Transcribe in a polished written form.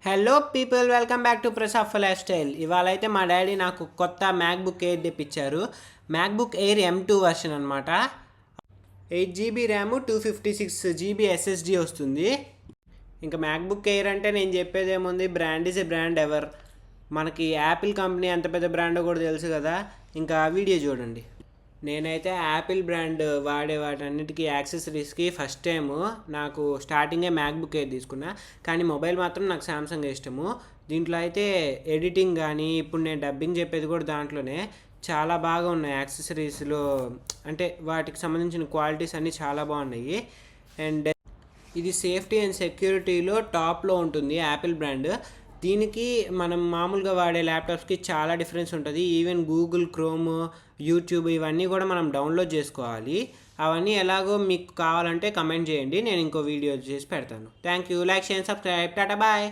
Hello people, welcome back to press of lifestyle. ఇవాళ అయితే మా డాడీ నాకు కొత్త మ్యాక్బుక్ ఎయిర్ తెప్పించారు. మ్యాక్బుక్ ఎయిర్ M2 వర్షన్ అనమాట. 8 GB ర్యామ్, 256 GB SSD వస్తుంది. ఇంకా మ్యాక్బుక్ ఎయిర్ అంటే నేను చెప్పేది ఏముంది, brand is a brand ever. మనకి యాపిల్ కంపెనీ ఎంత పెద్ద బ్రాండో కూడా తెలుసు కదా. ఇంకా వీడియో చూడండి. నేనైతే యాపిల్ బ్రాండ్ వాడే వాటన్నిటికీ యాక్సెసరీస్కి ఫస్ట్ టైము నాకు స్టార్టింగే మ్యాక్బుక్ ఎయిర్ తీసుకున్నా. కానీ మొబైల్ మాత్రం నాకు సామ్సంగ్ ఇష్టము. దీంట్లో అయితే ఎడిటింగ్ కానీ ఇప్పుడు నేను డబ్బింగ్ చెప్పేది కూడా దాంట్లోనే చాలా బాగా ఉన్నాయి. యాక్సెసరీస్లో అంటే వాటికి సంబంధించిన క్వాలిటీస్ అన్నీ చాలా బాగున్నాయి. అండ్ ఇది సేఫ్టీ అండ్ సెక్యూరిటీలో టాప్లో ఉంటుంది యాపిల్ బ్రాండ్. దీనికి మనం మామూలుగా వాడే ల్యాప్టాప్స్కి చాలా డిఫరెన్స్ ఉంటుంది. ఈవెన్ గూగుల్ క్రోమ్, యూట్యూబ్ ఇవన్నీ కూడా మనం డౌన్లోడ్ చేసుకోవాలి. అవన్నీ ఎలాగో మీకు కావాలంటే కమెంట్ చేయండి, నేను ఇంకో వీడియో చేసి పెడతాను. Thank you. Like, share, subscribe. Tata, bye.